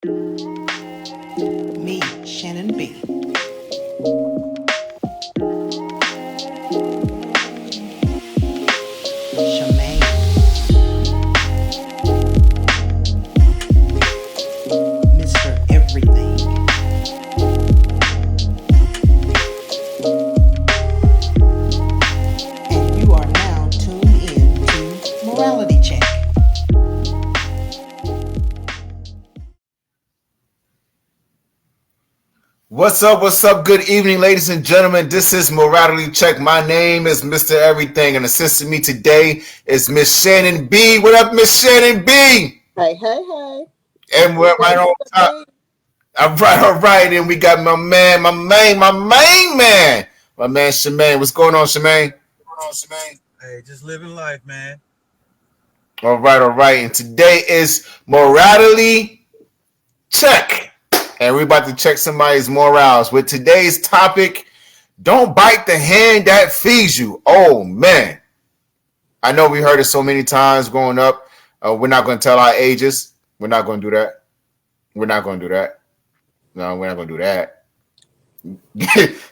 Me, Shannon B. Shemaine, Mr. Everything. And you are now tuned in to Morality Check. What's up? What's up? Good evening, ladies and gentlemen. This is Morality Check. My name is Mr. Everything, and assisting me today is Miss Shannon B. What up, Miss Shannon B? Hey, hey, hey. And we're right on top. All right. And we got my man, my main man, my man Shemaine. What's going on, Shemaine? Hey, just living life, man. All right. And today is Morality Check. And we're about to check somebody's morals with today's topic. Don't bite the hand that feeds you. Oh, man. I know we heard it so many times growing up. We're not going to tell our ages. We're not going to do that. No, we're not going to do that.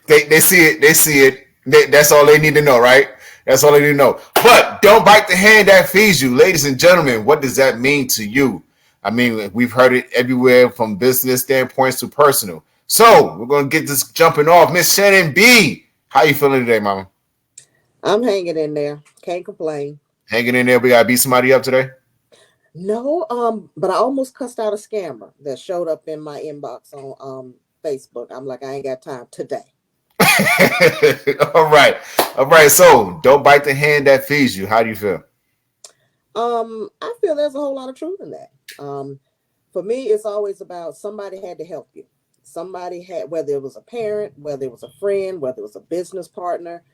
they see it. They see it. That's all they need to know, right? That's all they need to know. But don't bite the hand that feeds you. Ladies and gentlemen, what does that mean to you? I mean, we've heard it everywhere from business standpoints to personal. So we're going to get this jumping off. Miss Shannon B., how you feeling today, mama? I'm hanging in there. Can't complain. Hanging in there. We got to beat somebody up today? No, but I almost cussed out a scammer that showed up in my inbox on Facebook. I'm like, I ain't got time today. All right. So don't bite the hand that feeds you. How do you feel? I feel there's a whole lot of truth in that. For me, it's always about somebody had to help you. Somebody had, whether it was a parent, whether it was a friend, whether it was a business partner,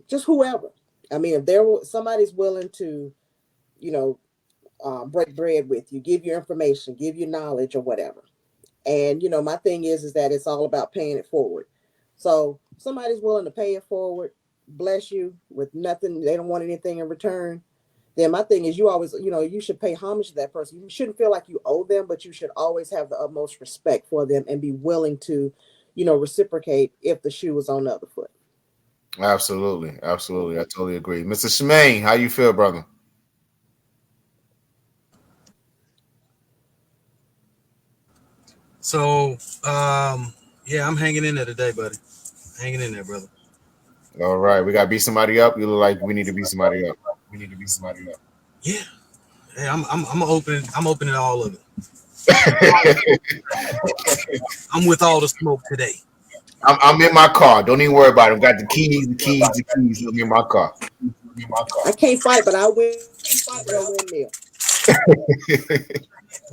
just whoever. I mean, if somebody's willing to, you know, break bread with you, give you information, give you knowledge or whatever. And my thing is that it's all about paying it forward. So somebody's willing to pay it forward, bless you with nothing. They don't want anything in return. Then my thing is you always, you should pay homage to that person. You shouldn't feel like you owe them, but you should always have the utmost respect for them and be willing to, reciprocate if the shoe was on the other foot. Absolutely. I totally agree. Mr. Shemaine, how you feel, brother? So, yeah, I'm hanging in there today, buddy. Hanging in there, brother. All right. We got to beat somebody up. You look like we need to beat somebody up. Yeah. Hey, I'm opening all of it. I'm with all the smoke today. I'm in my car. Don't even worry about it. Got the keys. I'm in my car. I can't fight, but I win. Windmill.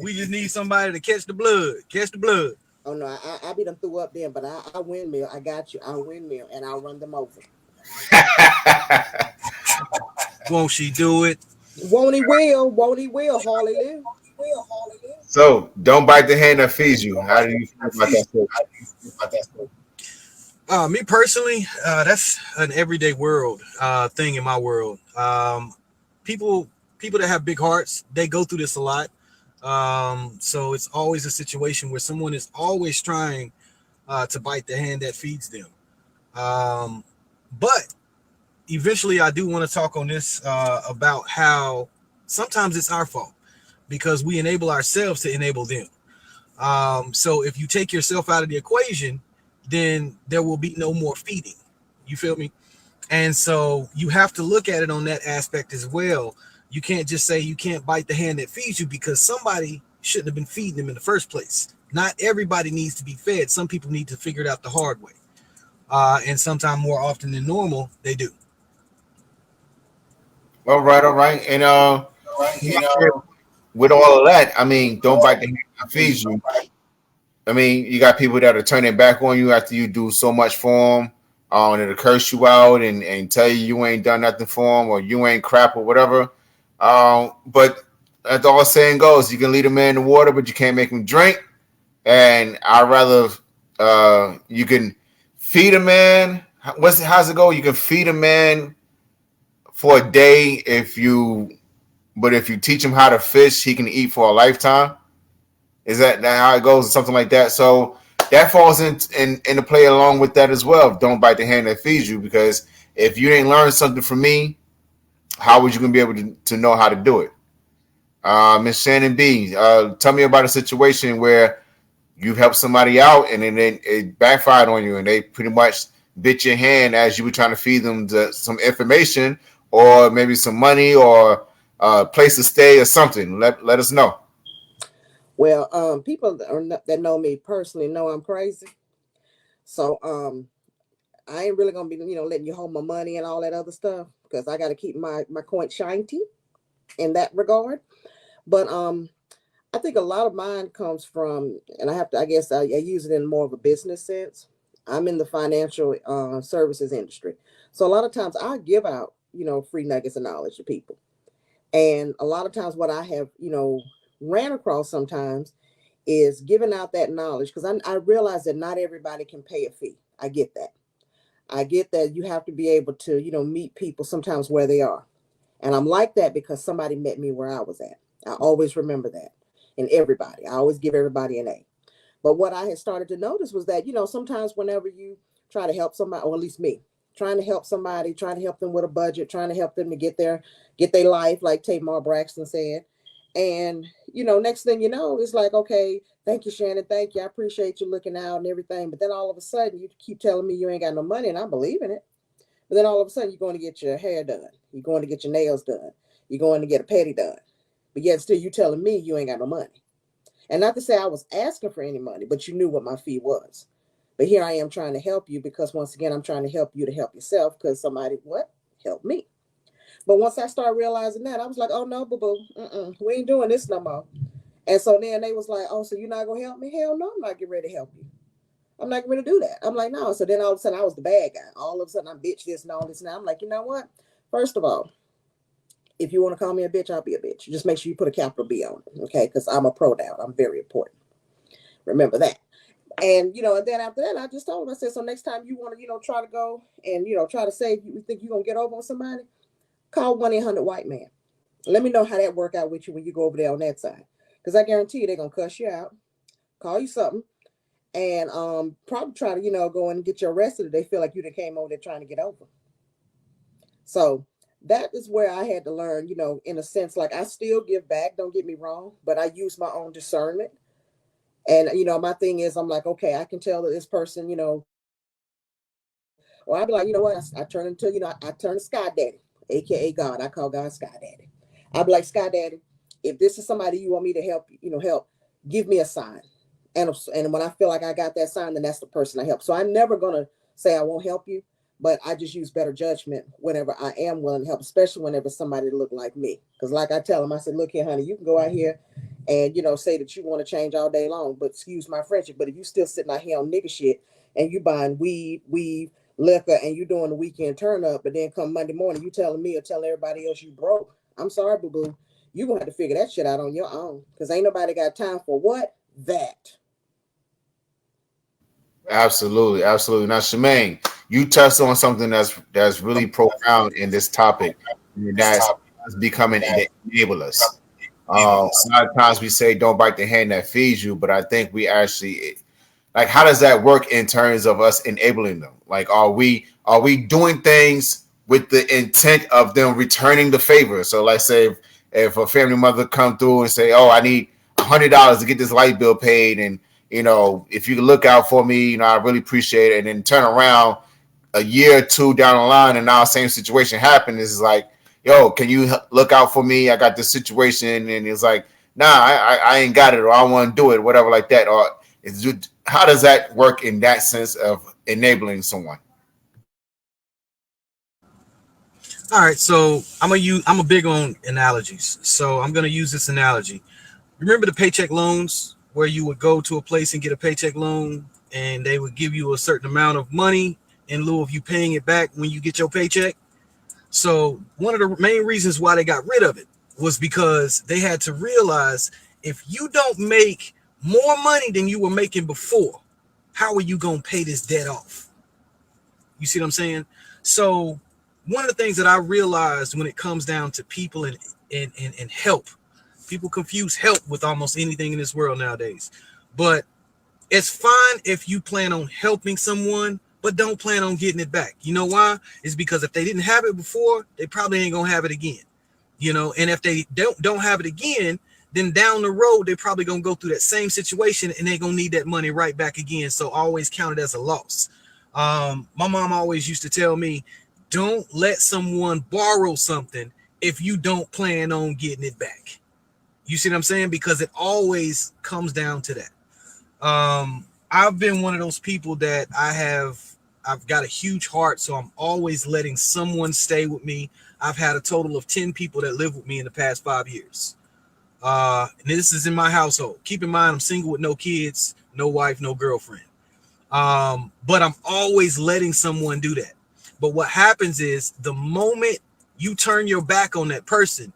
We just need somebody to catch the blood. Oh no, I be them threw up then, but I windmill. I got you. I windmill and I'll run them over. Won't she do it? Won't he will? Harley live. So don't bite the hand that feeds you. How do you feel about that? Me personally, that's an everyday world thing in my world. People that have big hearts, they go through this a lot. So it's always a situation where someone is always trying to bite the hand that feeds them. But eventually I do want to talk on this about how sometimes it's our fault because we enable ourselves to enable them. So if you take yourself out of the equation, then there will be no more feeding. You feel me? And so you have to look at it on that aspect as well. You can't just say you can't bite the hand that feeds you because somebody shouldn't have been feeding them in the first place. Not everybody needs to be fed. Some people need to figure it out the hard way. And sometimes more often than normal, they do. All right. And with all of that, I mean, don't bite the hand that feeds you. I mean, you got people that are turning back on you after you do so much for them, and it'll curse you out and tell you ain't done nothing for them or you ain't crap or whatever. But as all saying goes, you can lead a man in the water, but you can't make him drink. And I'd rather you can feed a man. How's it go? You can feed a man for a day but if you teach him how to fish, he can eat for a lifetime. Is that how it goes, or something like that? So that falls into play along with that as well. Don't bite the hand that feeds you, because if you didn't learn something from me, how would you gonna be able to know how to do it? Miss Shannon B, tell me about a situation where you've helped somebody out and then it backfired on you and they pretty much bit your hand as you were trying to feed them some information or maybe some money or a place to stay or something. Let us know. Well, people that know me personally know I'm crazy. So I ain't really gonna be, letting you hold my money and all that other stuff because I got to keep my coin shiny in that regard. But I think a lot of mine comes from, and I guess I use it in more of a business sense. I'm in the financial services industry, so a lot of times I give out, free nuggets of knowledge to people, and a lot of times what I have, ran across sometimes is giving out that knowledge because I realize that not everybody can pay a fee. I get that. I get that you have to be able to, meet people sometimes where they are. And I'm like that because somebody met me where I was at. I always remember that. And everybody, I always give everybody an A. But what I had started to notice was that, sometimes whenever you try to help somebody, or at least me, trying to help somebody, trying to help them with a budget, trying to help them to get their life, like Tamar Braxton said. And, next thing you know, it's like, okay, thank you, Shannon. Thank you. I appreciate you looking out and everything. But then all of a sudden you keep telling me you ain't got no money and I believe in it. But then all of a sudden you're going to get your hair done. You're going to get your nails done. You're going to get a pedi done. But yet still you telling me you ain't got no money. And not to say I was asking for any money, but you knew what my fee was. But here I am trying to help you because once again, I'm trying to help you to help yourself because somebody, help me. But once I started realizing that, I was like, oh no, boo-boo, we ain't doing this no more. And so then they was like, oh, so you're not going to help me? Hell no, I'm not getting ready to help you. I'm not going to do that. I'm like, no. So then all of a sudden I was the bad guy. All of a sudden I'm bitch this and all this. Now I'm like, you know what? First of all, if you want to call me a bitch, I'll be a bitch. Just make sure you put a capital B on it, okay? Because I'm a pronoun. I'm very important. Remember that. And, and then after that, I just told him, I said, so next time you want to, try to go and, try to say you think you're going to get over on somebody, call 1-800-WHITE MAN. Let me know how that work out with you when you go over there on that side. Because I guarantee you they're going to cuss you out, call you something, and probably try to, go and get you arrested if they feel like you done came over there trying to get over. So that is where I had to learn, in a sense, like I still give back, don't get me wrong, but I use my own discernment. And, my thing is, I'm like, okay, I can tell that this person, or I'd be like, you know what, I turn into, I turn to Sky Daddy, AKA God. I call God Sky Daddy. I'd be like, Sky Daddy, if this is somebody you want me to help, give me a sign. And when I feel like I got that sign, then that's the person I help. So I'm never going to say I won't help you, but I just use better judgment whenever I am willing to help, especially whenever somebody look like me. Because like I tell them, I said, look here, honey, you can go out here and, say that you want to change all day long, but excuse my French, but if you still sitting out here on nigga shit and you buying weed, liquor, and you doing the weekend turn up, but then come Monday morning, you telling me or telling everybody else you broke, I'm sorry, boo-boo. You're going to have to figure that shit out on your own because ain't nobody got time for what? That. Absolutely, absolutely. Now, Shemaine, you touched on something that's really profound in this topic. That's becoming enablers. A lot of times we say don't bite the hand that feeds you, but I think we actually like how does that work in terms of us enabling them? Like are we doing things with the intent of them returning the favor? So like say if a family mother come through and say, oh, I need $100 to get this light bill paid, and if you can look out for me, I really appreciate it. And then turn around a year or two down the line and now same situation happens. It's like, yo, can you look out for me? I got this situation. And it's like, nah, I ain't got it, or I want to do it, whatever like that. Or how does that work in that sense of enabling someone? All right, so I'm a big on analogies. So I'm gonna use this analogy. Remember the paycheck loans where you would go to a place and get a paycheck loan and they would give you a certain amount of money in lieu of you paying it back when you get your paycheck? So one of the main reasons why they got rid of it was because they had to realize if you don't make more money than you were making before, how are you going to pay this debt off? You see what I'm saying? So one of the things that I realized when it comes down to people and help People confuse help with almost anything in this world nowadays. But it's fine if you plan on helping someone, but don't plan on getting it back. You know why? It's because if they didn't have it before, they probably ain't gonna have it again. You know, and if they don't have it again, then down the road they're probably gonna go through that same situation and they're gonna need that money right back again. So always count it as a loss. My mom always used to tell me, don't let someone borrow something if you don't plan on getting it back. You see what I'm saying? Because it always comes down to that. I've been one of those people that I've got a huge heart, so I'm always letting someone stay with me. I've had a total of 10 people that live with me in the past 5 years. And this is in my household. Keep in mind, I'm single with no kids, no wife, no girlfriend. But I'm always letting someone do that. But what happens is the moment you turn your back on that person,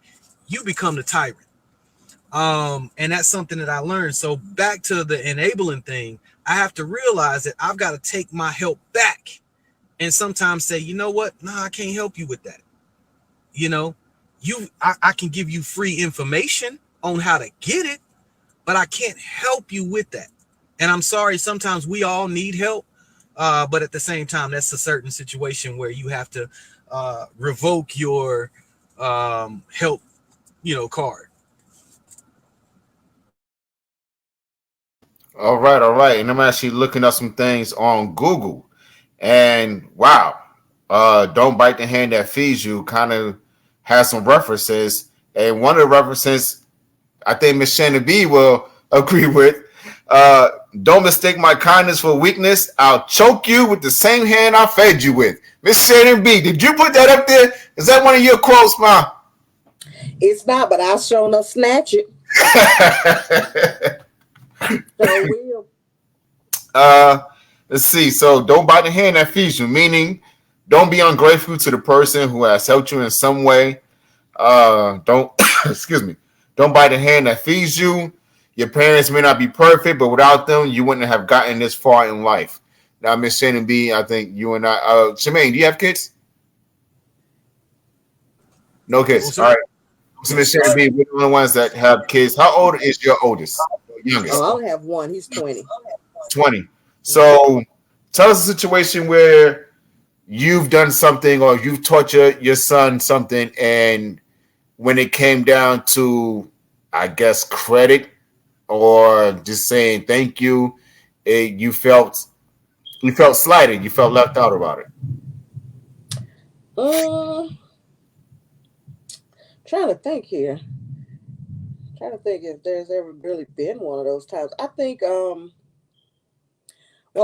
you become the tyrant. And that's something that I learned. So back to the enabling thing, I have to realize that I've got to take my help back and sometimes say, you know what? No, I can't help you with that. You know, I can give you free information on how to get it, but I can't help you with that. And I'm sorry, sometimes we all need help. But at the same time, that's a certain situation where you have to revoke your help, card. All right. And I'm actually looking up some things on Google. And wow, don't bite the hand that feeds you kind of has some references. And one of the references I think Miss Shannon B will agree with. Don't mistake my kindness for weakness. I'll choke you with the same hand I fed you with. Miss Shannon B, did you put that up there? Is that one of your quotes, Ma? It's not, but I'll show enough snatch it. So will. Let's see. So don't bite the hand that feeds you, meaning don't be ungrateful to the person who has helped you in some way. Don't excuse me. Don't bite the hand that feeds you. Your parents may not be perfect, but without them, you wouldn't have gotten this far in life. Now, Miss Shannon B, I think you and I, Shemaine, do you have kids? No kids. All right. So Miss Shannon B, we're the only ones that have kids. How old is your oldest? Youngest? Oh, I only have one. He's 20. 20. So tell us a situation where you've done something or you've taught your son something, and when it came down to, I guess, credit or just saying thank you, you felt slighted, you felt left out about it. Trying to think here. Trying to think if there's ever really been one of those times. I think, well,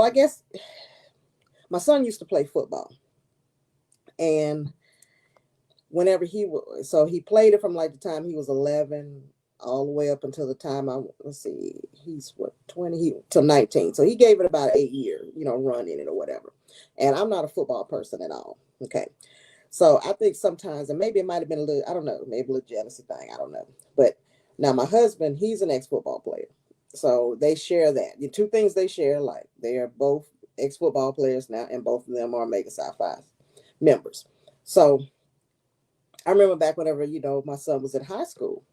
I guess my son used to play football, and whenever he played it from like the time he was 11 all the way up until the time he's 20 to 19. So he gave it about 8 years, run in it or whatever. And I'm not a football person at all. Okay. So I think sometimes, and maybe it might have been a little, I don't know, maybe a little jealousy thing. I don't know. But now my husband, he's an ex-football player. So they share that. The two things they share, like they are both ex-football players now, and both of them are Mega Psi Phi members. So I remember back whenever, my son was in high school.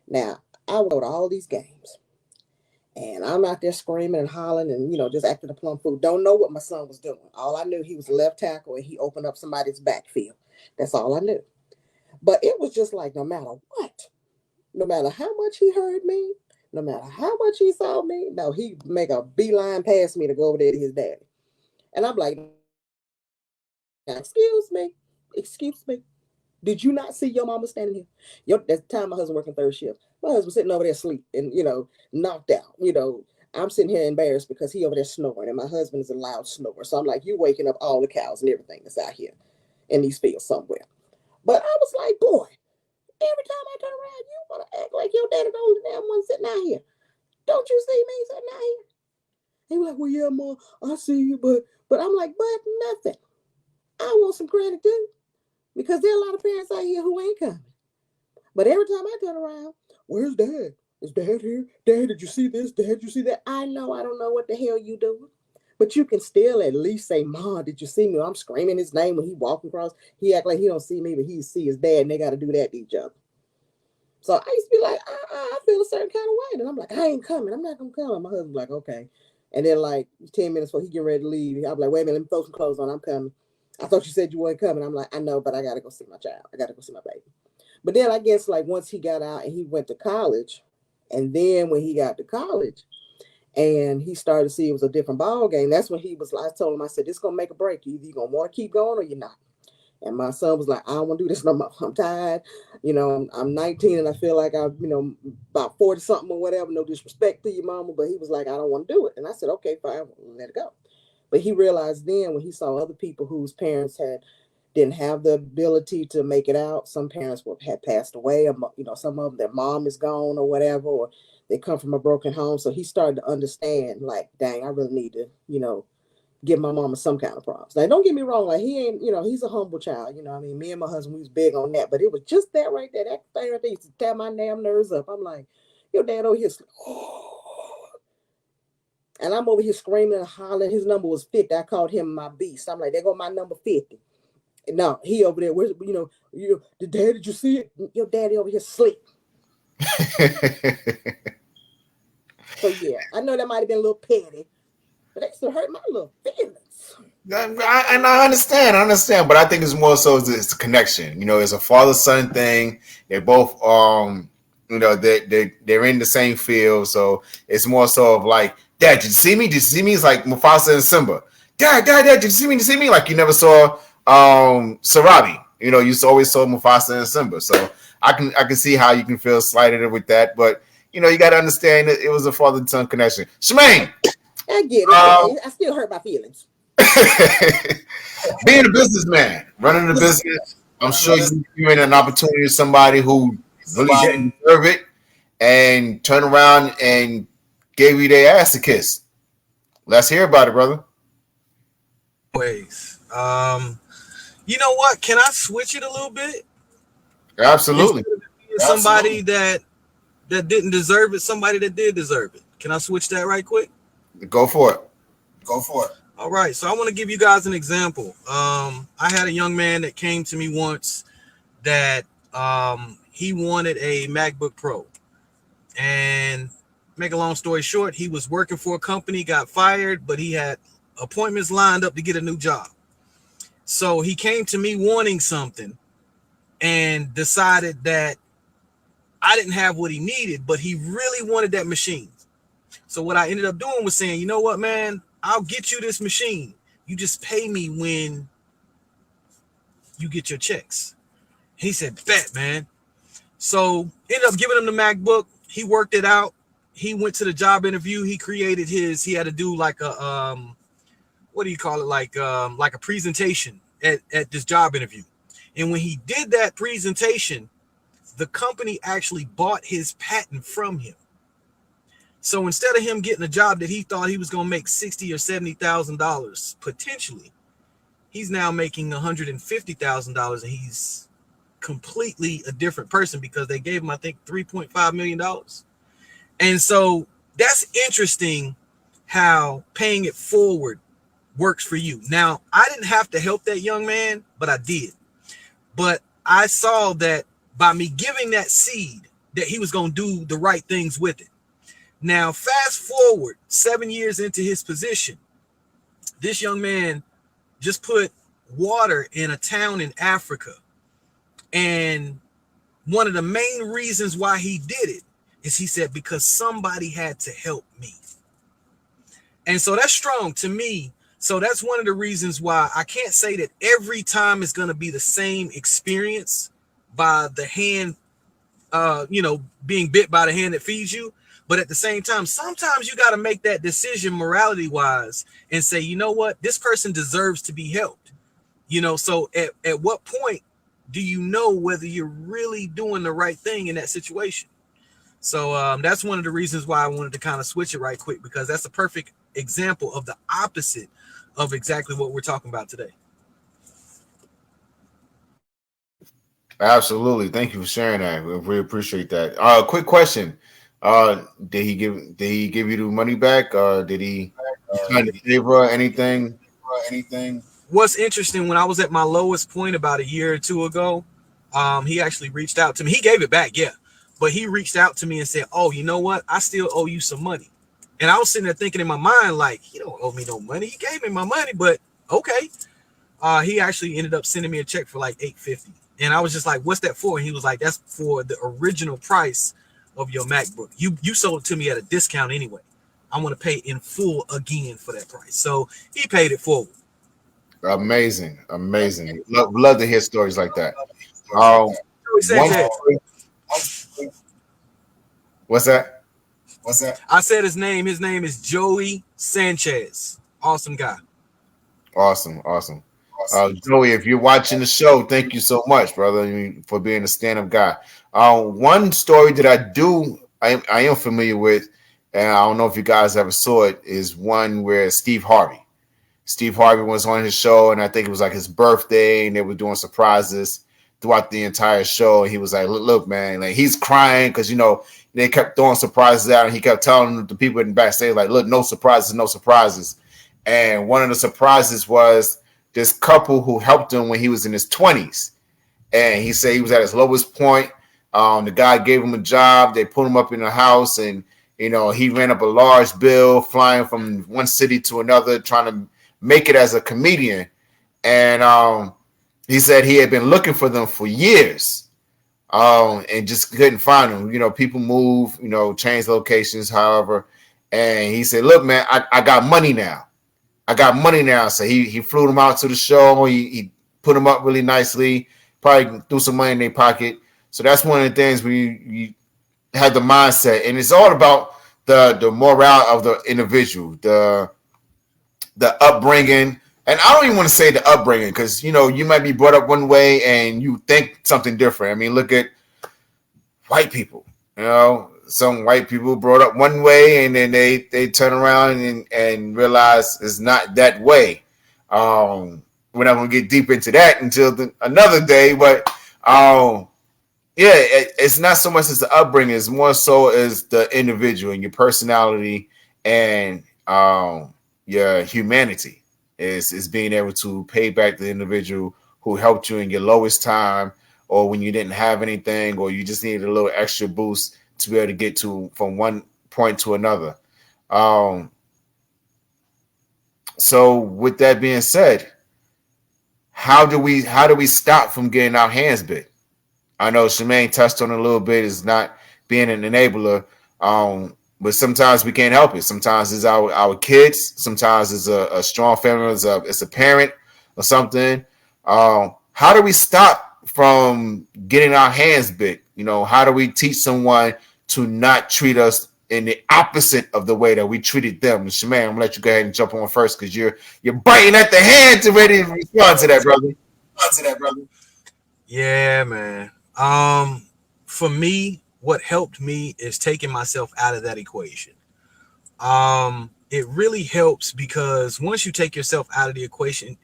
Now, I would go to all these games, and I'm out there screaming and hollering and, just acting a plum fool. Don't know what my son was doing. All I knew, he was left tackle and he opened up somebody's backfield. That's all I knew. But it was just like, no matter what, no matter how much he heard me, no matter how much he saw me, no, he'd make a beeline past me to go over there to his daddy. And I'm like, excuse me. Did you not see your mama standing here? At the time, my husband working third shift. My husband sitting over there asleep and, knocked out. I'm sitting here embarrassed because he over there snoring, and my husband is a loud snorer. So I'm like, you waking up all the cows and everything that's out here in these fields somewhere. But I was like, boy, every time I turn around, you want to act like your daddy the only damn one sitting out here. Don't you see me sitting out here? He was like, well, yeah, Mom, I see you, but I'm like, but nothing. I want some credit too. Because there are a lot of parents out here who ain't coming. But every time I turn around, where's Dad? Is Dad here? Dad, did you see this? Dad, did you see that? I know I don't know what the hell you doing. But you can still at least say, Mom, did you see me? I'm screaming his name when he walking across. He act like he don't see me, but he see his dad, and they got to do that to each other. So I used to be like, I feel a certain kind of way. And I'm like, I ain't coming. I'm not going to come. And my husband's like, okay. And then like 10 minutes before he get ready to leave, I'm like, wait a minute, let me throw some clothes on. I'm coming. I thought you said you weren't coming. I'm like, I know, but I got to go see my child. I got to go see my baby. But then I guess like once he got out and he went to college, and then when he got to college and he started to see it was a different ball game, that's when he was like, I told him, I said, this is going to make a break. Either you're going to want to keep going or you're not. And my son was like, I don't want to do this no more. I'm tired. You know, I'm 19 and I feel like I'm, you know, about 40 something or whatever. No disrespect to your mama. But he was like, I don't want to do it. And I said, okay, fine, let it go. But he realized then when he saw other people whose parents didn't have the ability to make it out. Some parents had passed away. Or, you know, some of them, their mom is gone or whatever, or they come from a broken home. So he started to understand like, dang, I really need to, you know, give my mama some kind of props. Like, don't get me wrong, like he ain't, you know, he's a humble child. You know, I mean, me and my husband, we was big on that, but it was just that right there, that thing right there used to tear my damn nerves up. I'm like, your dad over here, oh. And I'm over here screaming and hollering. His number was 50. I called him my beast. I'm like, there go my number 50. And no, he over there, where's, you know, the dad, did you see it? Your daddy over here sleep. So yeah, I know that might have been a little petty, but that still hurt my little feelings. And I understand, but I think it's more so it's a connection. You know, it's a father-son thing. They're both, you know, they're in the same field, so it's more so of like, Dad, did you see me? Did you see me? It's like Mufasa and Simba. Dad, did you see me? Did you see me? Like you never saw Sarabi. You know, you always saw Mufasa and Simba. So I can see how you can feel slighted with that, but you know, you got to understand that it was a father-son connection. Shemaine, I get it. I still hurt my feelings. Being a businessman, running a business, I'm sure you're in an opportunity with somebody who really didn't deserve it and turn around and gave you their ass a kiss. Let's hear about it, brother. Ways. You know what? Can I switch it a little bit? Absolutely. Somebody that didn't deserve it, somebody that did deserve it. Can I switch that right quick? Go for it. All right. So I want to give you guys an example. I had a young man that came to me once that he wanted a MacBook Pro. And make a long story short, he was working for a company, got fired, but he had appointments lined up to get a new job. So he came to me wanting something and decided that I didn't have what he needed, but he really wanted that machine. So what I ended up doing was saying, you know what, man, I'll get you this machine. You just pay me when you get your checks. He said, bet, man. So ended up giving him the MacBook. He worked it out. He went to the job interview. He created he had to do like a, what do you call it? Like a presentation at this job interview. And when he did that presentation, the company actually bought his patent from him. So instead of him getting a job that he thought he was going to make $60,000 or $70,000 potentially, he's now making $150,000, and he's completely a different person because they gave him, I think, $3.5 million. And so that's interesting how paying it forward works for you. Now, I didn't have to help that young man, but I did. But I saw that by me giving that seed that he was going to do the right things with it. Now, fast forward 7 years into his position, this young man just put water in a town in Africa. And one of the main reasons why he did it is he said, because somebody had to help me. And so that's strong to me. So that's one of the reasons why I can't say that every time is going to be the same experience by the hand, being bit by the hand that feeds you. But at the same time, sometimes you got to make that decision morality wise and say, you know what, this person deserves to be helped. You know, so at what point do you know whether you're really doing the right thing in that situation? So that's one of the reasons why I wanted to kind of switch it right quick, because that's a perfect example of the opposite of exactly what we're talking about today. Absolutely. Thank you for sharing that. We appreciate that. Quick question. Did he give you the money back? Did he sign the favor or anything? What's interesting, when I was at my lowest point about a year or two ago, he actually reached out to me. He gave it back, yeah. But he reached out to me and said, oh, you know what? I still owe you some money. And I was sitting there thinking in my mind, like, he don't owe me no money. He gave me my money, but okay. He actually ended up sending me a check for like $850. And I was just like, what's that for? And he was like, that's for the original price of your MacBook. You sold it to me at a discount anyway. I want to pay in full again for that price. So he paid it forward. Amazing. Love to hear stories like that. What's that? I said his name. His name is Joey Sanchez. Awesome guy. Awesome. Joey, if you're watching the show, thank you so much, brother, for being a stand-up guy. One story that I am familiar with, and I don't know if you guys ever saw it, is one where Steve Harvey was on his show, and I think it was like his birthday, and they were doing surprises throughout the entire show. And he was like, look, man, like he's crying because, they kept throwing surprises out, and he kept telling the people in the backstage, like, look, no surprises. And one of the surprises was this couple who helped him when he was in his 20s. And he said he was at his lowest point. The guy gave him a job. They put him up in a house, and, he ran up a large bill flying from one city to another, trying to make it as a comedian. And he said he had been looking for them for years. And just couldn't find them. People move, change locations, however. And he said, look, man, I got money now. So he flew them out to the show. He put them up really nicely, probably threw some money in their pocket. So that's one of the things you had the mindset. And it's all about the morale of the individual, the upbringing. And I don't even want to say the upbringing because, you might be brought up one way and you think something different. I mean, look at white people. Some white people brought up one way and then they turn around and realize it's not that way. We're not going to get deep into that until another day. But, it's not so much as the upbringing. It's more so as the individual and your personality and your humanity. Is being able to pay back the individual who helped you in your lowest time, or when you didn't have anything, or you just needed a little extra boost to be able to get from one point to another. So with that being said, how do we stop from getting our hands bit? I know Shemaine touched on it a little bit, is not being an enabler. But sometimes we can't help it. Sometimes it's our kids. Sometimes it's a strong family. It's a parent or something. How do we stop from getting our hands bit? How do we teach someone to not treat us in the opposite of the way that we treated them? Shemaine, I'm gonna let you go ahead and jump on first because you're biting at the hand to ready to respond to that, brother. Yeah, man. For me, what helped me is taking myself out of that equation. It really helps because once you take yourself out of the equation,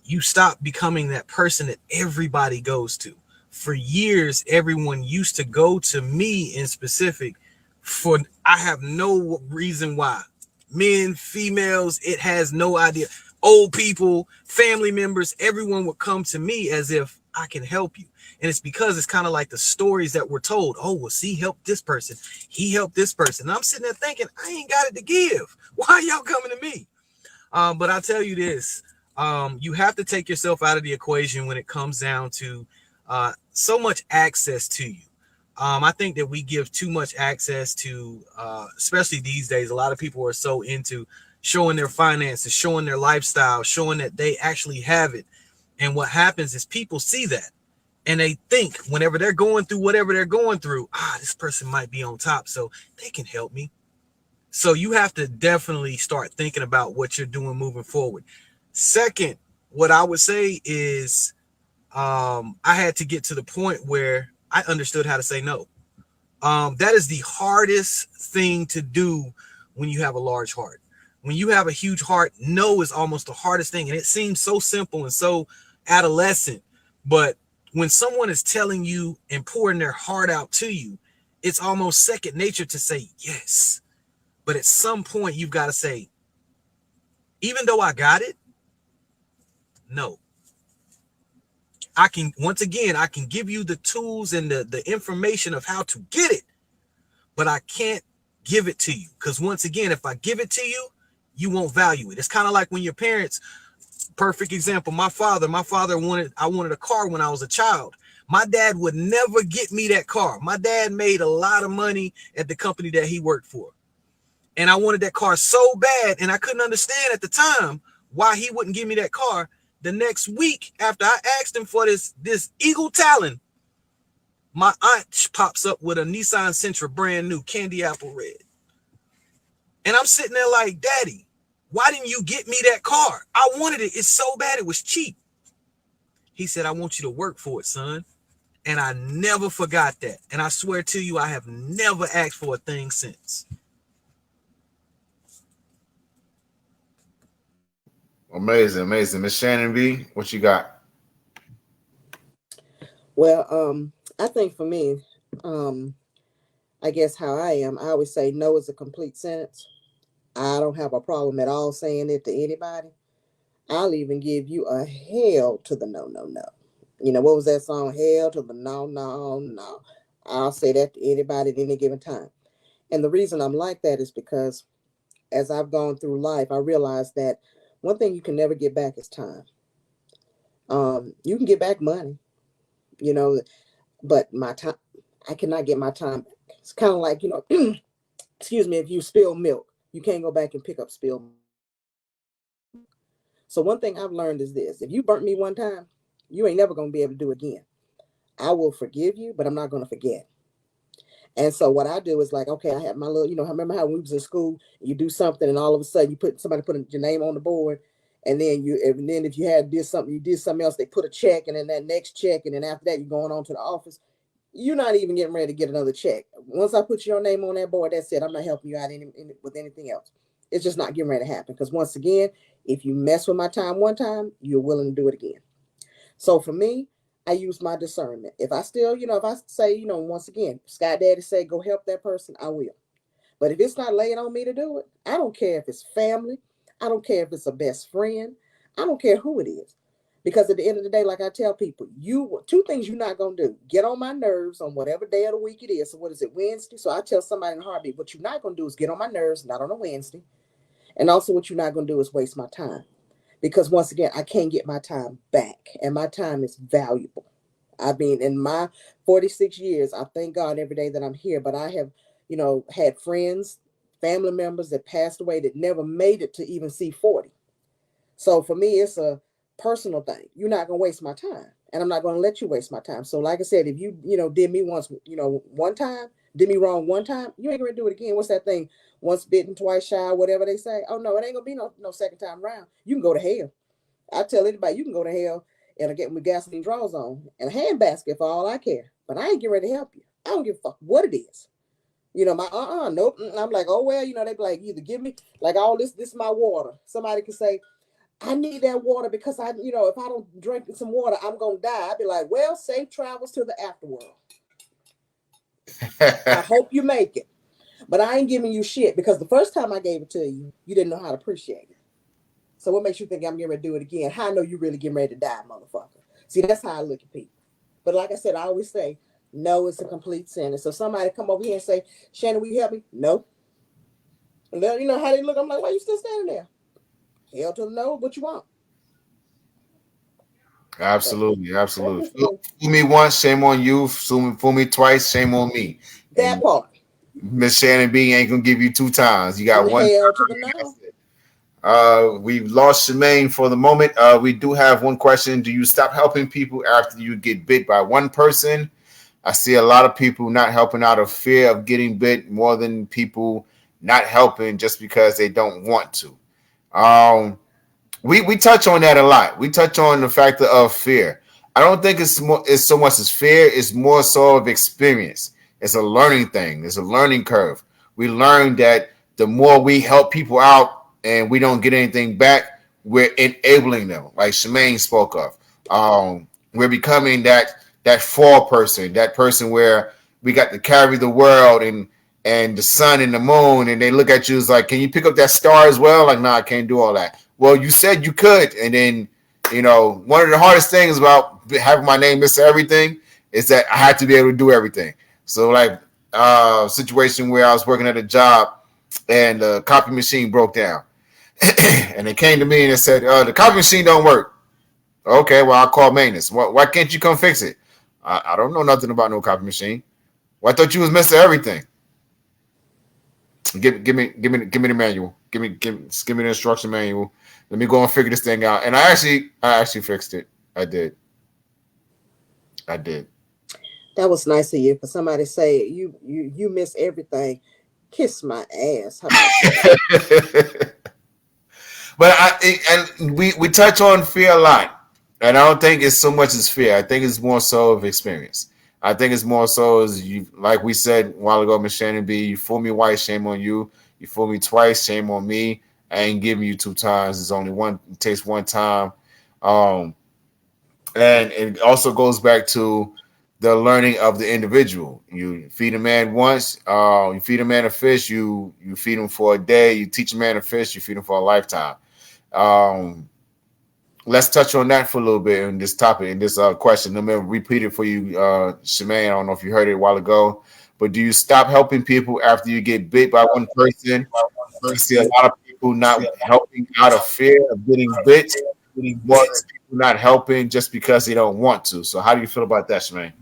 you stop becoming that person that everybody goes to. For years, everyone used to go to me in specific for, I have no reason why. Men, females, it has no idea. Old people, family members, everyone would come to me as if I can help you. And it's because it's kind of like the stories that we're told. Oh, well, see, help this person. He helped this person. And I'm sitting there thinking, I ain't got it to give. Why are y'all coming to me? But I'll tell you this. You have to take yourself out of the equation when it comes down to so much access to you. I think that we give too much access to, especially these days, a lot of people are so into showing their finances, showing their lifestyle, showing that they actually have it. And what happens is people see that. And they think whenever they're going through whatever they're going through, this person might be on top, so they can help me. So you have to definitely start thinking about what you're doing moving forward. Second, what I would say is I had to get to the point where I understood how to say no. That is the hardest thing to do when you have a large heart. When you have a huge heart, no is almost the hardest thing. And it seems so simple and so adolescent, but when someone is telling you and pouring their heart out to you, it's almost second nature to say yes. But at some point, you've got to say, even though I got it, no. I can, once again, I can give you the tools and the information of how to get it, but I can't give it to you. Because once again, if I give it to you, you won't value it. It's kind of like when your parents, perfect example, my father I wanted a car when I was a child. My dad would never get me that car. My dad made a lot of money at the company that he worked for. And I wanted that car so bad, and I couldn't understand at the time why he wouldn't give me that car. The next week, after I asked him for this Eagle Talon, my aunt pops up with a Nissan Sentra, brand new, candy apple red. And I'm sitting there like, Daddy, why didn't you get me that car? I wanted it. It's so bad. It was cheap. He said, I want you to work for it, son. And I never forgot that. And I swear to you, I have never asked for a thing since. Amazing, amazing. Miss Shannon B, what you got? Well, I think for me, I guess how I am, I always say no is a complete sentence. I don't have a problem at all saying it to anybody. I'll even give you a hell to the no, no, no. You know, what was that song? Hell to the no, no, no. I'll say that to anybody at any given time. And the reason I'm like that is because as I've gone through life, I realized that one thing you can never get back is time. You can get back money, you know, but my time, I cannot get my time back. It's kind of like, you know, excuse me, if you spill milk, you can't go back and pick up spilled milk. So one thing I've learned is this: if you burnt me one time, you ain't never going to be able to do it again. I will forgive you, but I'm not going to forget. And so what I do is like, okay, I have my little, you know, I remember how when we was in school, you do something and all of a sudden somebody put your name on the board. And then if you had did something, you did something else, they put a check, and then that next check. And then after that, you're going on to the office. You're not even getting ready to get another check. Once I put your name on that board, that's it. I'm not helping you out with anything else. It's just not getting ready to happen. Because once again, if you mess with my time one time, you're willing to do it again. So for me, I use my discernment. If I still, you know, if I say, you know, once again, Sky Daddy say, go help that person, I will. But if it's not laying on me to do it, I don't care if it's family. I don't care if it's a best friend. I don't care who it is. Because at the end of the day, like I tell people, two things you're not going to do. Get on my nerves on whatever day of the week it is. So what is it, Wednesday? So I tell somebody in a heartbeat, what you're not going to do is get on my nerves, not on a Wednesday. And also what you're not going to do is waste my time. Because once again, I can't get my time back. And my time is valuable. I mean, in my 46 years, I thank God every day that I'm here. But I have, you know, had friends, family members that passed away that never made it to even see 40. So for me, it's a personal thing. You're not going to waste my time. And I'm not going to let you waste my time. So like I said, if you, you know, did me once, you know, one time, did me wrong one time, you ain't going to do it again. What's that thing? Once bitten, twice shy, whatever they say. Oh, no, it ain't going to be no second time around. You can go to hell. I tell anybody, you can go to hell and get with gasoline draws on and a handbasket for all I care. But I ain't getting ready to help you. I don't give a fuck what it is. You know, nope. I'm like, oh, well, you know, they be like, either give me like all this is my water. Somebody can say, I need that water because I, you know, if I don't drink some water, I'm going to die. I'd be like, well, safe travels to the afterworld. I hope you make it. But I ain't giving you shit because the first time I gave it to you, you didn't know how to appreciate it. So what makes you think I'm getting ready to do it again? How I know you really getting ready to die, motherfucker? See, that's how I look at people. But like I said, I always say, no, it's a complete sentence. So somebody come over here and say, Shannon, will you help me? No. And then, you know how they look? I'm like, why are you still standing there? Hell to the no, what you want? Absolutely, absolutely. Fool me once, shame on you. Fool me twice, shame on me. That and part. Miss Shannon B ain't gonna give you two times. You got one. Hell to the no. We've lost Shemaine for the moment. We do have one question. Do you stop helping people after you get bit by one person? I see a lot of people not helping out of fear of getting bit more than people not helping just because they don't want to. We touch on that a lot. We touch on the factor of fear. I don't think it's so much as fear. It's more so of experience. It's a learning thing. It's a learning curve. We learn that the more we help people out and we don't get anything back, we're enabling them, like Shemaine spoke of. We're becoming that fall person, that person where we got to carry the world and the sun and the moon, and they look at you as like, can you pick up that star as well? Like, no, I can't do all that. Well, you said you could, and then You know, one of the hardest things about having my name Mr. Everything is that I had to be able to do everything. So like situation where I was working at a job and the copy machine broke down. And they came to me and they said, the copy machine don't work. Okay, well, I'll call maintenance. Why can't you come fix it? I don't know nothing about no copy machine. Well, I thought you was Mr. Everything. Give me the manual. Give me the instruction manual. Let me go and figure this thing out. And I actually fixed it. I did. That was nice of you. For somebody to say you miss everything. Kiss my ass. How about that? But we touch on fear a lot. And I don't think it's so much as fear. I think it's more so of experience. I think it's more so as you, like we said a while ago, Miss Shannon B, you fool me once, shame on you. You fool me twice, shame on me. I ain't giving you 2 times. It's only one. It takes 1 time. And it also goes back to the learning of the individual. You feed a man once, you feed a man a fish, you feed him for a day. You teach a man a fish, you feed him for a lifetime. Let's touch on that for a little bit in this topic, in this question. Let me repeat it for you, Shemaine. I don't know if you heard it a while ago, but do you stop helping people after you get bit by one person? I see a lot of people not helping out of fear of getting bit. More people not helping just because they don't want to. So how do you feel about that, Shemaine?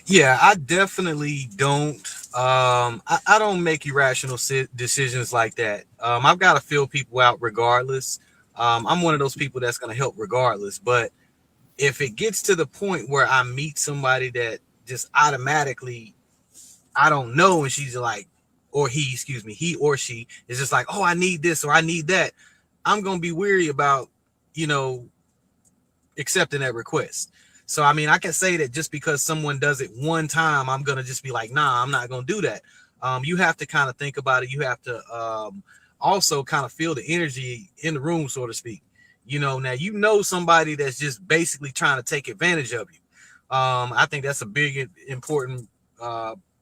Yeah, I definitely don't. I don't make irrational decisions like that. I've got to feel people out regardless. I'm one of those people that's going to help regardless. But if it gets to the point where I meet somebody that just automatically I don't know, and she's like, or he or she is just like, oh, I need this or I need that, I'm going to be weary about, accepting that request. So, I mean, I can say that just because someone does it one time, I'm going to just be like, nah, I'm not going to do that. You have to kind of think about it. You have to also kind of feel the energy in the room, so to speak. Now, somebody that's just basically trying to take advantage of you. I think that's a big, important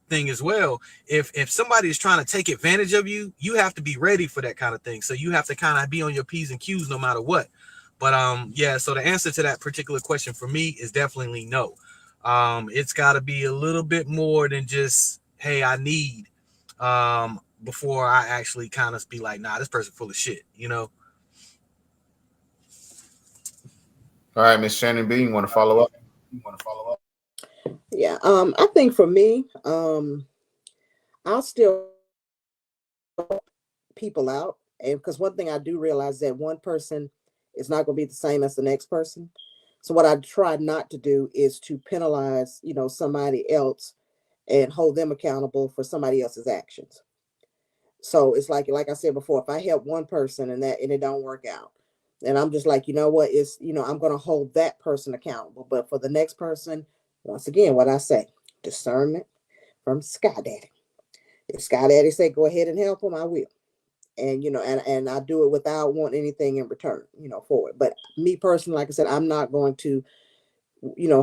thing as well. If somebody is trying to take advantage of you, you have to be ready for that kind of thing. So you have to kind of be on your P's and Q's no matter what. But yeah, so the answer to that particular question for me is definitely no. It's got to be a little bit more than just, hey, I need, before I actually kind of be like, nah, this person full of shit, All right, Miss Shannon B, you want to follow up? Yeah. I think for me, I'll still help people out. And because one thing I do realize that one person is not going to be the same as the next person. So what I try not to do is to penalize, somebody else and hold them accountable for somebody else's actions. So it's like I said before, if I help one person and it don't work out, and I'm just like, you know what, I'm going to hold that person accountable. But for the next person, once again, what I say, discernment from Sky Daddy. If Sky Daddy say go ahead and help him, I will. And and I do it without wanting anything in return, for it. But me personally, like I said, I'm not going to,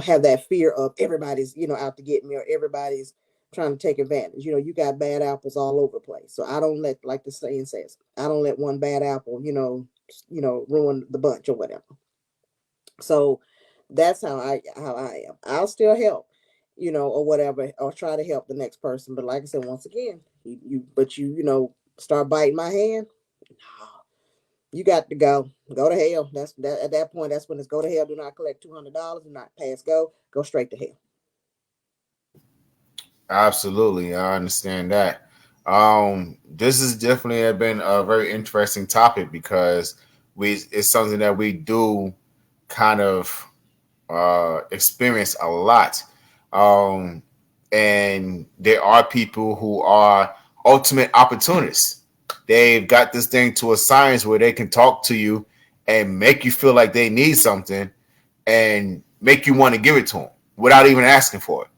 have that fear of everybody's, out to get me or everybody's trying to take advantage. You got bad apples all over the place. So I don't let, like the saying says, I don't let one bad apple, ruin the bunch or whatever. So that's how I am. I'll still help, or whatever, or try to help the next person. But like I said, once again, you start biting my hand, you got to go to hell. That's that. At that point, that's when it's go to hell. Do not collect $200. Do not pass go straight to hell. Absolutely, I understand that. This has definitely been a very interesting topic because it's something that we do kind of experience a lot. And there are people who are ultimate opportunists. They've got this thing to a science where they can talk to you and make you feel like they need something and make you want to give it to them without even asking for it.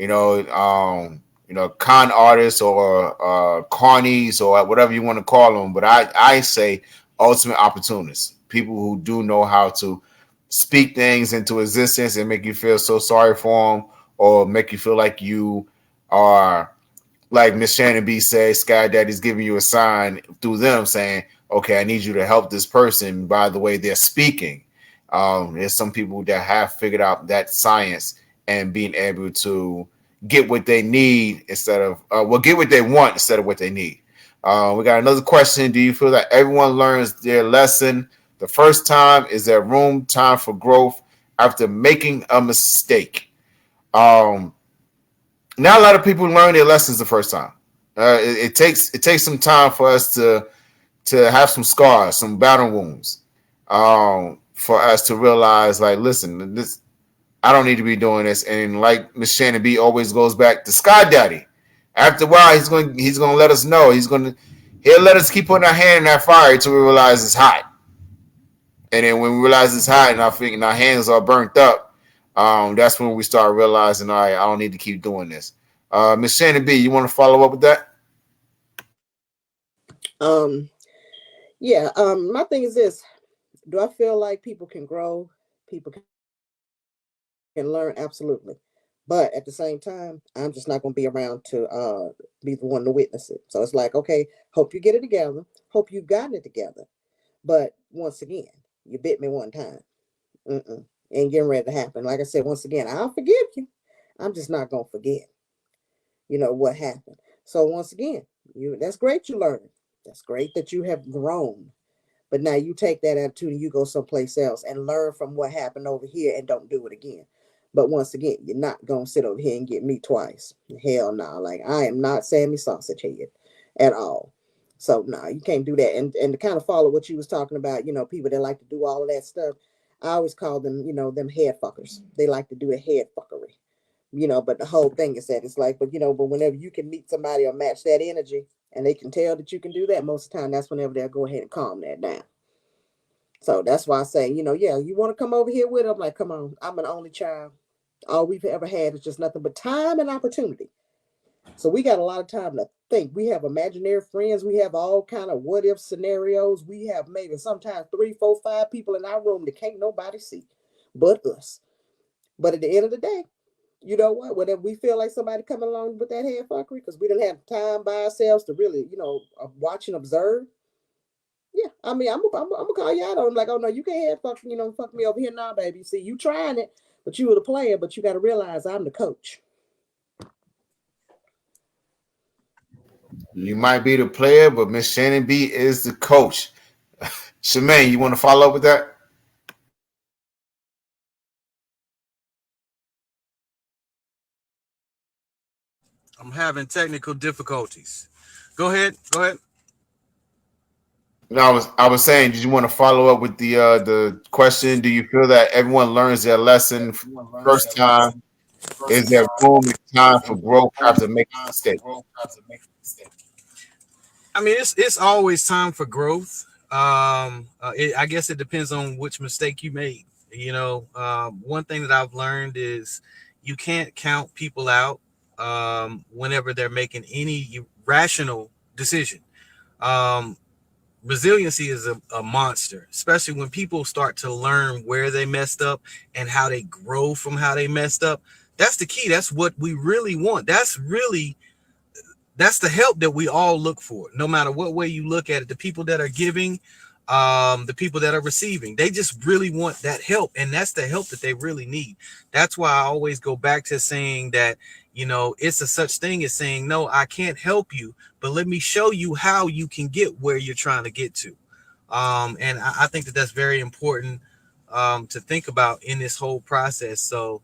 Con artists or carnies or whatever you want to call them. But I say ultimate opportunists, people who do know how to speak things into existence and make you feel so sorry for them or make you feel like you are, like Miss Shannon B says, Sky Daddy's giving you a sign through them saying, okay, I need you to help this person by the way they're speaking. There's some people that have figured out that science and being able to get what they need instead of get what they want instead of what they need. We got another question. Do you feel that everyone learns their lesson the first time? Is there time for growth after making a mistake? Not a lot of people learn their lessons the first time. It takes some time for us to have some scars, some battle wounds, for us to realize, like, listen, I don't need to be doing this. And like Miss Shannon B always goes back to Sky Daddy. After a while, he's gonna let us know. He'll let us keep putting our hand in that fire until we realize it's hot. And then when we realize it's hot and our hands are burnt up, that's when we start realizing, all right, I don't need to keep doing this. Miss Shannon B, you want to follow up with that? My thing is this. Do I feel like people can grow? People can learn? Absolutely. But at the same time, I'm just not going to be around to be the one to witness it. So it's like, okay, hope you get it together. Hope you've gotten it together. But once again, you bit me one time. Ain't getting ready to happen. Like I said, once again, I'll forgive you. I'm just not going to forget, what happened. So once again, that's great you learned. That's great that you have grown. But now you take that attitude and you go someplace else and learn from what happened over here and don't do it again. But once again, you're not going to sit over here and get me twice. Hell no. Like, I am not Sammy Sausage Head at all. So no, you can't do that. And to kind of follow what you was talking about, people that like to do all of that stuff, I always call them, them head fuckers. They like to do a head fuckery. But the whole thing is that it's like, but whenever you can meet somebody or match that energy and they can tell that you can do that, most of the time, that's whenever they'll go ahead and calm that down. So that's why I say, you want to come over here with it? I'm like, come on, I'm an only child. All we've ever had is just nothing but time and opportunity. So we got a lot of time to think. We have imaginary friends. We have all kind of what if scenarios. We have maybe sometimes 3, 4, 5 people in our room that can't nobody see but us. But at the end of the day, you know what? Whenever we feel like somebody coming along with that head fuckery, because we didn't have time by ourselves to really, watch and observe. Yeah, I mean, I'm gonna call you out on like, oh no, you can't head fuck me over here now, baby. See, you trying it, but you were the player. But you got to realize I'm the coach. You might be the player, but Miss Shannon B is the coach. Shemaine, you want to follow up with that? I'm having technical difficulties. Go ahead. No, I was saying, did you want to follow up with the question? Do you feel that everyone learns their lesson first time? Is there room and time for growth after making a mistake? I mean, it's always time for growth. I guess it depends on which mistake you made. One thing that I've learned is you can't count people out whenever they're making any rational decision. Resiliency is a monster, especially when people start to learn where they messed up and how they grow from how they messed up. That's the key. That's what we really want. That's the help that we all look for, no matter what way you look at it. The people that are giving, the people that are receiving, they just really want that help. And that's the help that they really need. That's why I always go back to saying that, it's a such thing as saying, no, I can't help you, but let me show you how you can get where you're trying to get to. And I think that that's very important to think about in this whole process. So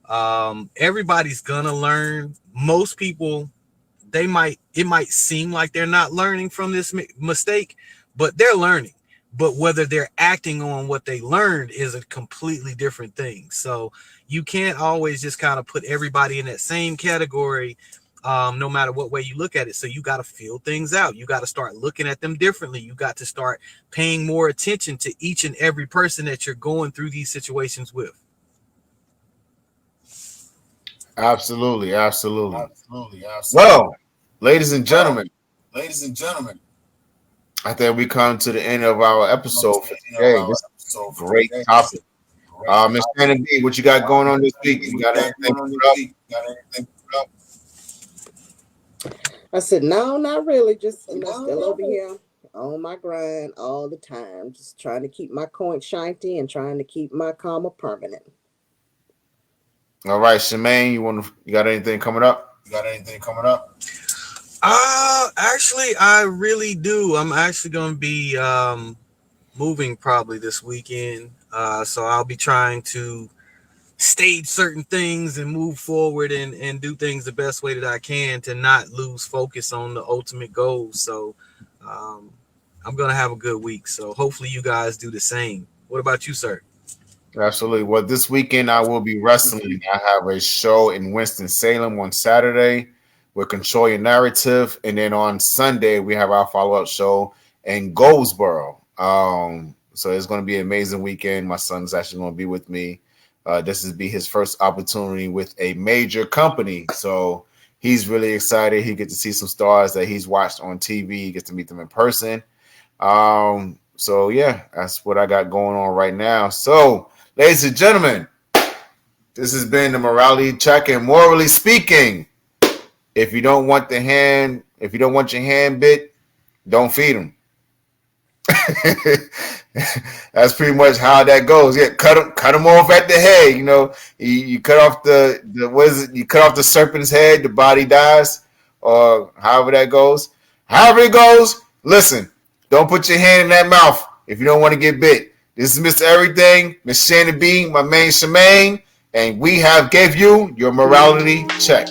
everybody's gonna learn. Most people, it might seem like they're not learning from this mistake, but they're learning. But whether they're acting on what they learned is a completely different thing. So you can't always just kind of put everybody in that same category, no matter what way you look at it. So you got to feel things out. You got to start looking at them differently. You got to start paying more attention to each and every person that you're going through these situations with. Absolutely. Well, ladies and gentlemen, I think we come to the end of our episode for today. This is a great topic. Miss Shannon B, what you got going on this week? You got anything up? I said, no, not really. Just still over here on my grind all the time, just trying to keep my coin shiny and trying to keep my karma permanent. All right, Shemaine, you got anything coming up? Actually, I really do. I'm actually going to be moving probably this weekend. So I'll be trying to stage certain things and move forward and do things the best way that I can to not lose focus on the ultimate goal. So I'm going to have a good week. So hopefully you guys do the same. What about you, sir? Absolutely. Well, this weekend I will be wrestling. I have a show in Winston-Salem on Saturday with Control Your Narrative. And then on Sunday, we have our follow-up show in Goldsboro. So it's going to be an amazing weekend. My son's actually going to be with me. This will be his first opportunity with a major company. So he's really excited. He gets to see some stars that he's watched on TV. He gets to meet them in person. So yeah, that's what I got going on right now. So, ladies and gentlemen, this has been the Morality Check, and morally speaking, if you don't want your hand bit, don't feed them. That's pretty much how that goes. Yeah, cut them off at the head. You know, you cut off you cut off the serpent's head, the body dies, or however that goes. However it goes, listen, don't put your hand in that mouth if you don't want to get bit. This is Mr. Everything, Miss Shannon B, my main Shemaine, and we have gave you your morality check.